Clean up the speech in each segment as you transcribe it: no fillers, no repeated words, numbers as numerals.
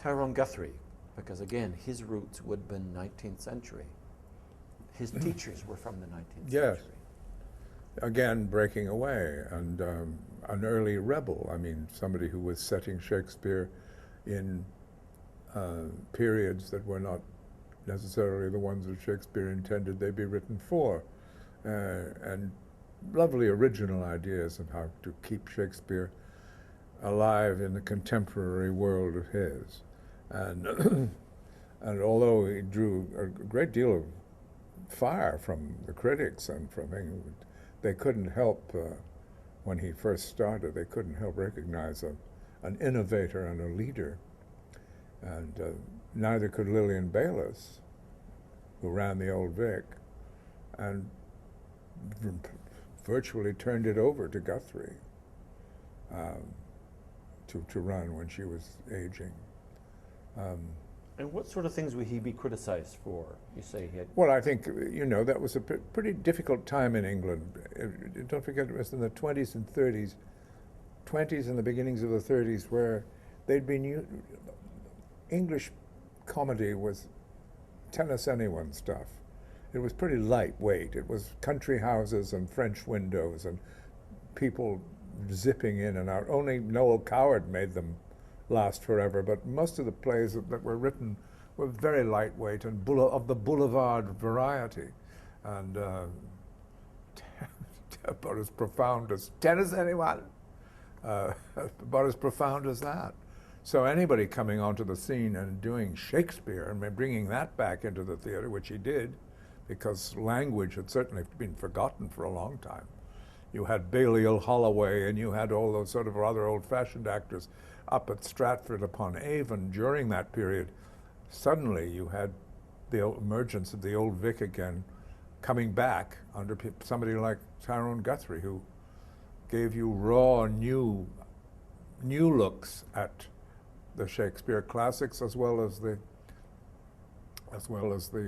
Tyrone Guthrie, because again, his roots would have been 19th century. His teachers were from the 19th Yes. century. Again, breaking away, and an early rebel. I mean, somebody who was setting Shakespeare in periods that were not necessarily the ones that Shakespeare intended they be written for, and lovely original ideas of how to keep Shakespeare alive in the contemporary world of his. And and although he drew a great deal of fire from the critics and from England, they couldn't help, when he first started, they couldn't help recognize an innovator and a leader. And neither could Lillian Bayliss, who ran the Old Vic, and virtually turned it over to Guthrie to run when she was aging. And what sort of things would he be criticized for? You say he had... Well, I think, you know, that was a pretty difficult time in England. Don't forget, it was in the 20s and 30s, 20s and the beginnings of the 30s, where they'd been... English comedy was tell us anyone stuff. It was pretty lightweight. It was country houses and French windows and people zipping in and out. Only Noel Coward made them last forever, but most of the plays that were written were very lightweight and of the boulevard variety, and about as profound as tennis anyone, about as profound as that. So anybody coming onto the scene and doing Shakespeare and bringing that back into the theater, which he did, because language had certainly been forgotten for a long time. You had Balliol Holloway and you had all those sort of rather old-fashioned actors up at Stratford-upon-Avon during that period. Suddenly you had the emergence of the Old Vic again coming back under somebody like Tyrone Guthrie, who gave you raw, new looks at the Shakespeare classics, as well as the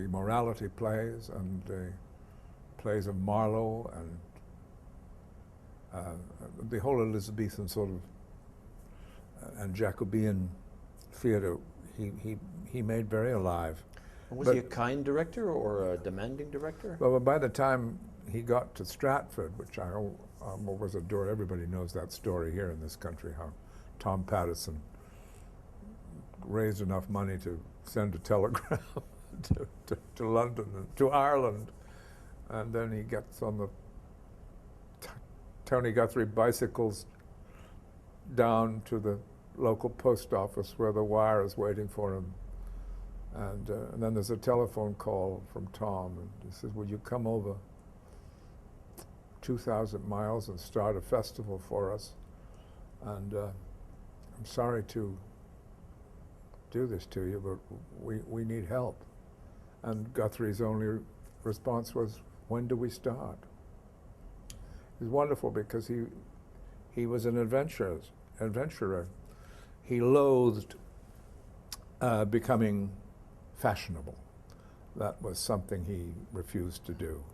morality plays and the plays of Marlowe and the whole Elizabethan sort of and Jacobean theater. He made very alive. Was he a kind director or a demanding director? Well, by the time he got to Stratford, which I always adore, everybody knows that story here in this country, how Tom Pattison raised enough money to send a telegram to London and to Ireland, and then he gets on the Tony Guthrie bicycles down to the local post office where the wire is waiting for him, and then there's a telephone call from Tom, and he says, "Will you come over 2,000 miles and start a festival for us? And I'm sorry to do this to you, but we need help." And Guthrie's only response was, "When do we start?" It was wonderful because he was an adventurer. He loathed becoming fashionable. That was something he refused to do.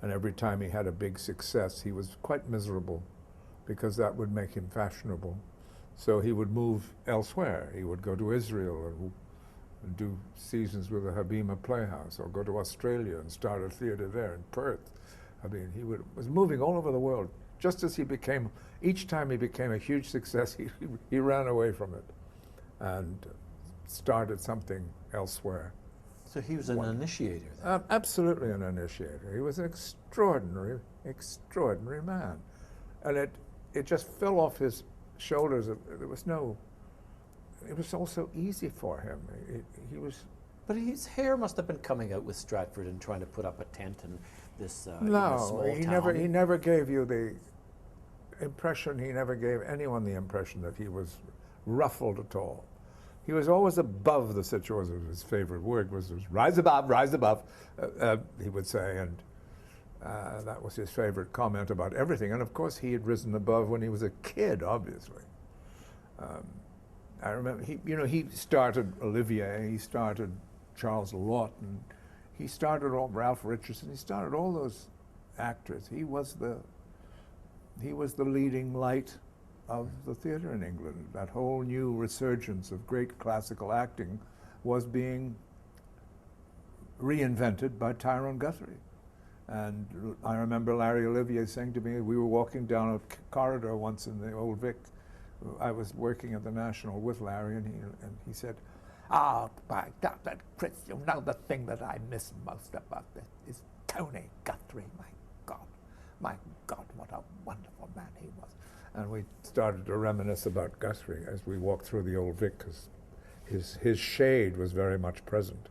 And every time he had a big success, he was quite miserable because that would make him fashionable. So he would move elsewhere. He would go to Israel and do seasons with the Habima Playhouse, or go to Australia and start a theater there in Perth. I mean, he was moving all over the world. Just as each time he became a huge success, he ran away from it and started something elsewhere. So he was an initiator then. Absolutely an initiator. He was an extraordinary man. And it just fell off his shoulders. It was all so easy for him. He was... But his hair must have been coming out with Stratford and trying to put up a tent in this small town. He never gave you the impression, he never gave anyone the impression that he was ruffled at all. He was always above the situation. His favorite word was rise above, he would say, and that was his favorite comment about everything. And of course he had risen above when he was a kid, obviously. I remember, he started Olivier, he started Charles Laughton, he started Ralph Richardson, he started all those actors. He was the leading light of the theatre in England. That whole new resurgence of great classical acting was being reinvented by Tyrone Guthrie. And I remember Larry Olivier saying to me, we were walking down a corridor once in the Old Vic. I was working at the National with Larry, and he said, "Ah, my God, that Chris, you know, the thing that I miss most about this is Tony Guthrie. My God, what a wonderful man he was." And we started to reminisce about Guthrie as we walked through the Old Vic, because his shade was very much present.